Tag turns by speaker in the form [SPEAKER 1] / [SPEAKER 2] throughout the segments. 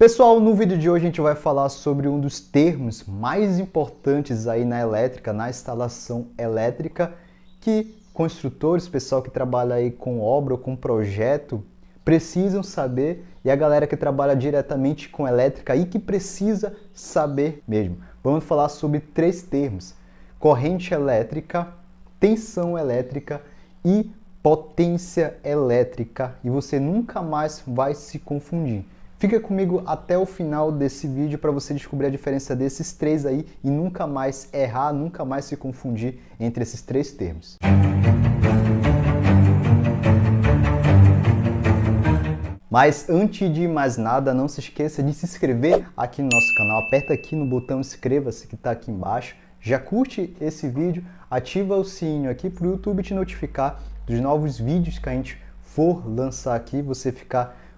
[SPEAKER 1] Pessoal, no vídeo de hoje a gente vai falar sobre um dos termos mais importantes aí na elétrica, na instalação elétrica, que construtores, pessoal que trabalha aí com obra ou com projeto, precisam saber, e a galera que trabalha diretamente com elétrica aí que precisa saber mesmo. Vamos falar sobre três termos: corrente elétrica, tensão elétrica e potência elétrica, e você nunca mais vai se confundir. Fica comigo até o final desse vídeo para você descobrir a diferença desses três aí e nunca mais errar, nunca mais se confundir entre esses três termos. Mas antes de mais nada, não se esqueça de se inscrever aqui no nosso canal. Aperta aqui no botão inscreva-se que está aqui embaixo. Já curte esse vídeo, ativa o sininho aqui para o YouTube te notificar dos novos vídeos que a gente for lançar aqui, você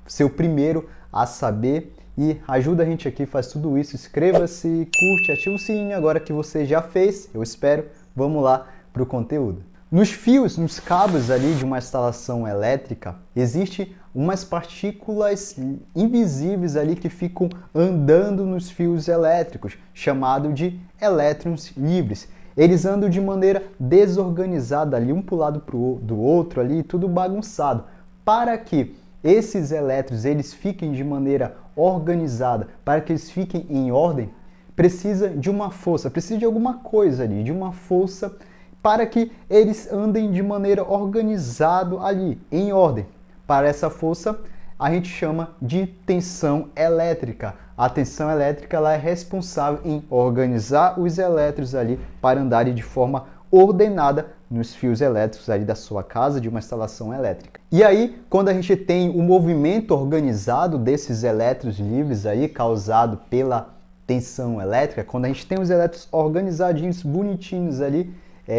[SPEAKER 1] ser o primeiro a saber, e ajuda a gente aqui, faz tudo isso. Inscreva-se, curte, ativa o sininho agora que você já fez, eu espero. Vamos lá para o conteúdo. Nos fios, nos cabos ali de uma instalação elétrica, existem umas partículas invisíveis ali que ficam andando nos fios elétricos, chamado de elétrons livres. Eles andam de maneira desorganizada ali, um para o lado do outro ali, tudo bagunçado. Para que esses elétrons eles fiquem de maneira organizada, para que eles fiquem em ordem, precisa de uma força, precisa de alguma coisa ali, de uma força para que eles andem de maneira organizada ali, em ordem. Para essa força, a gente chama de tensão elétrica. A tensão elétrica ela é responsável em organizar os elétrons ali para andarem de forma ordenada nos fios elétricos ali da sua casa, de uma instalação elétrica. E aí, quando a gente tem o movimento organizado desses elétrons livres aí, causado pela tensão elétrica, quando a gente tem os elétrons organizadinhos, bonitinhos ali,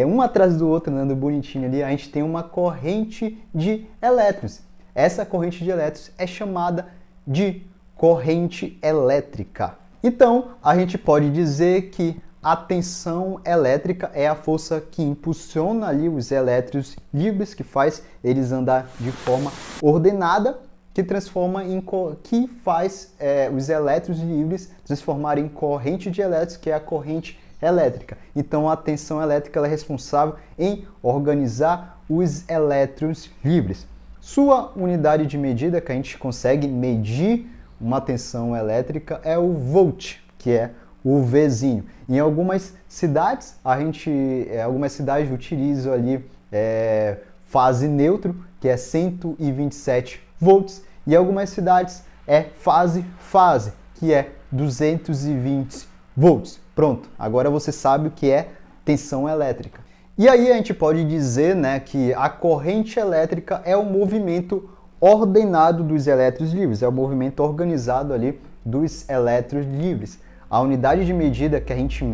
[SPEAKER 1] um atrás do outro, andando bonitinho ali, a gente tem uma corrente de elétrons. Essa corrente de elétrons é chamada de corrente elétrica. Então, a gente pode dizer que a tensão elétrica é a força que impulsiona ali os elétrons livres, que faz eles andar de forma ordenada, que faz os elétrons livres transformarem em corrente de elétrons, que é a corrente elétrica. Então a tensão elétrica ela é responsável em organizar os elétrons livres. Sua unidade de medida que a gente consegue medir uma tensão elétrica é o volt, que é o Vzinho. Em algumas cidades, algumas cidades utilizam ali fase neutro, que é 127 volts, e algumas cidades fase, que é 220 volts. Pronto, agora você sabe o que é tensão elétrica. E aí a gente pode dizer, né, que a corrente elétrica é o movimento ordenado dos elétrons livres, é o movimento organizado ali dos elétrons livres. A unidade de medida que a gente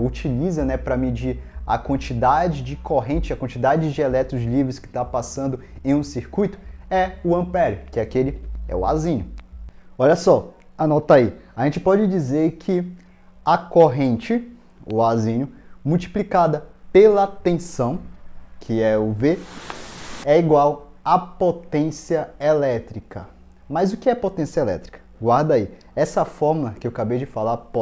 [SPEAKER 1] utiliza, né, para medir a quantidade de corrente, a quantidade de elétrons livres que está passando em um circuito é o ampere, que é o Azinho. Olha só, anota aí. A gente pode dizer que a corrente, o Azinho, multiplicada pela tensão, que é o V, é igual à potência elétrica. Mas o que é potência elétrica? Guarda aí. Essa fórmula que eu acabei de falar,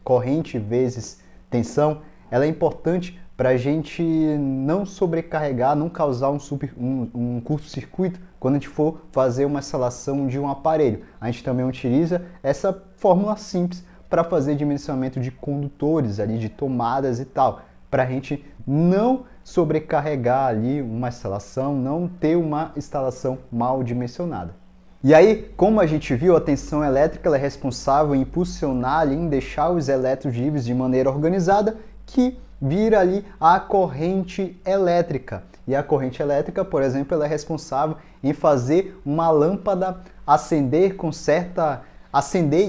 [SPEAKER 1] corrente vezes tensão, ela é importante para a gente não sobrecarregar, não causar um curto-circuito quando a gente for fazer uma instalação de um aparelho. A gente também utiliza essa fórmula simples para fazer dimensionamento de condutores ali, de tomadas e tal, para a gente não sobrecarregar ali uma instalação, não ter uma instalação mal dimensionada. E aí, como a gente viu, a tensão elétrica ela é responsável em impulsionar ali, em deixar os elétrons livres de maneira organizada, que vira ali a corrente elétrica. E a corrente elétrica, por exemplo, ela é responsável em fazer uma lâmpada acender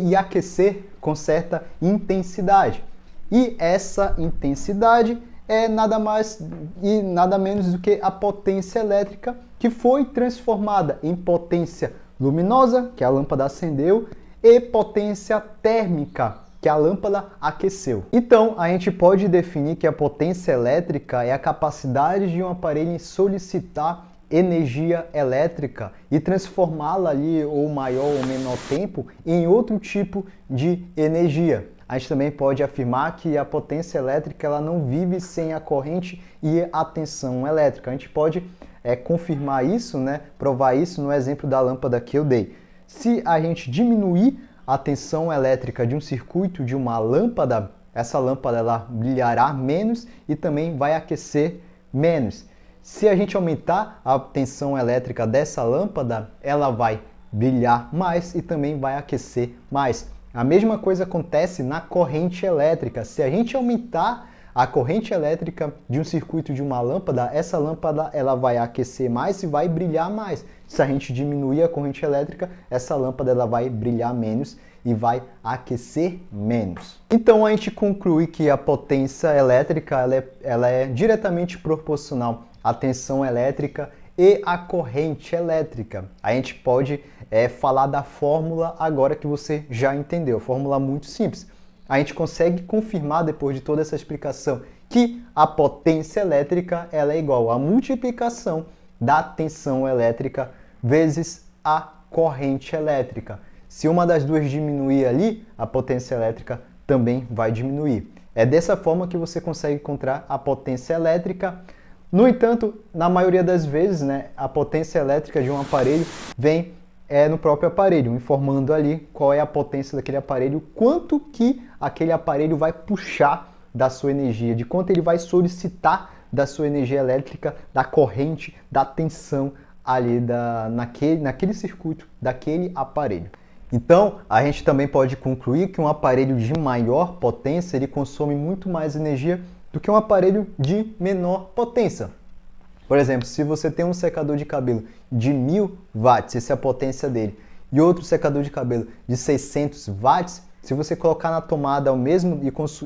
[SPEAKER 1] e aquecer com certa intensidade. E essa intensidade é nada mais e nada menos do que a potência elétrica, que foi transformada em potência luminosa, que a lâmpada acendeu, e potência térmica, que a lâmpada aqueceu. Então, a gente pode definir que a potência elétrica é a capacidade de um aparelho em solicitar energia elétrica e transformá-la ali, ou maior ou menor tempo, em outro tipo de energia. A gente também pode afirmar que a potência elétrica ela não vive sem a corrente e a tensão elétrica. A gente pode confirmar isso, né? Provar isso no exemplo da lâmpada que eu dei. Se a gente diminuir a tensão elétrica de um circuito de uma lâmpada, essa lâmpada ela brilhará menos e também vai aquecer menos. Se a gente aumentar a tensão elétrica dessa lâmpada, ela vai brilhar mais e também vai aquecer mais. A mesma coisa acontece na corrente elétrica. Se a gente aumentar a corrente elétrica de um circuito de uma lâmpada, essa lâmpada ela vai aquecer mais e vai brilhar mais. Se a gente diminuir a corrente elétrica, essa lâmpada ela vai brilhar menos e vai aquecer menos. Então a gente conclui que a potência elétrica ela é diretamente proporcional à tensão elétrica e à corrente elétrica. A gente pode falar da fórmula agora que você já entendeu. Fórmula muito simples. A gente consegue confirmar, depois de toda essa explicação, que a potência elétrica ela é igual à multiplicação da tensão elétrica vezes a corrente elétrica. Se uma das duas diminuir ali, a potência elétrica também vai diminuir. É dessa forma que você consegue encontrar a potência elétrica. No entanto, na maioria das vezes, né, a potência elétrica de um aparelho vem no próprio aparelho, informando ali qual é a potência daquele aparelho, quanto que aquele aparelho vai puxar da sua energia, de quanto ele vai solicitar da sua energia elétrica, da corrente, da tensão ali naquele circuito, daquele aparelho. Então, a gente também pode concluir que um aparelho de maior potência ele consome muito mais energia do que um aparelho de menor potência. Por exemplo, se você tem um secador de cabelo de 1000 watts, essa é a potência dele, e outro secador de cabelo de 600 watts, se você colocar na tomada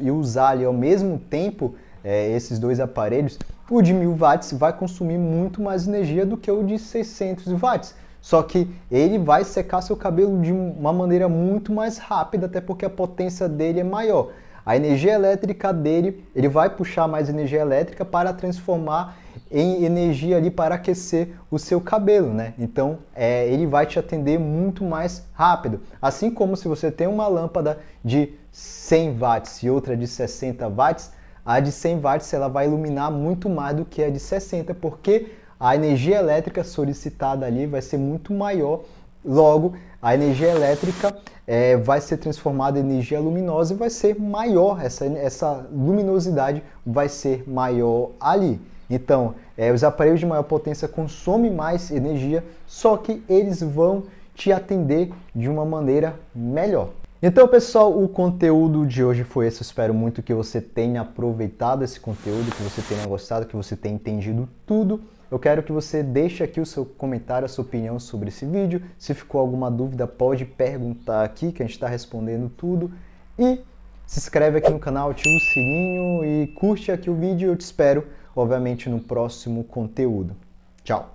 [SPEAKER 1] e usar ali ao mesmo tempo esses dois aparelhos, o de 1000 watts vai consumir muito mais energia do que o de 600 watts. Só que ele vai secar seu cabelo de uma maneira muito mais rápida, até porque a potência dele é maior. A energia elétrica dele, ele vai puxar mais energia elétrica para transformar em energia ali para aquecer o seu cabelo, né? Então, ele vai te atender muito mais rápido. Assim como se você tem uma lâmpada de 100 watts e outra de 60 watts, a de 100 watts ela vai iluminar muito mais do que a de 60, porque a energia elétrica solicitada ali vai ser muito maior. Logo, a energia elétrica vai ser transformada em energia luminosa e vai ser maior, essa luminosidade vai ser maior ali. Então, os aparelhos de maior potência consomem mais energia, só que eles vão te atender de uma maneira melhor. Então, pessoal, o conteúdo de hoje foi esse. Eu espero muito que você tenha aproveitado esse conteúdo, que você tenha gostado, que você tenha entendido tudo. Eu quero que você deixe aqui o seu comentário, a sua opinião sobre esse vídeo. Se ficou alguma dúvida, pode perguntar aqui, que a gente está respondendo tudo. E se inscreve aqui no canal, ativa o sininho e curte aqui o vídeo. Eu te espero, obviamente, no próximo conteúdo. Tchau!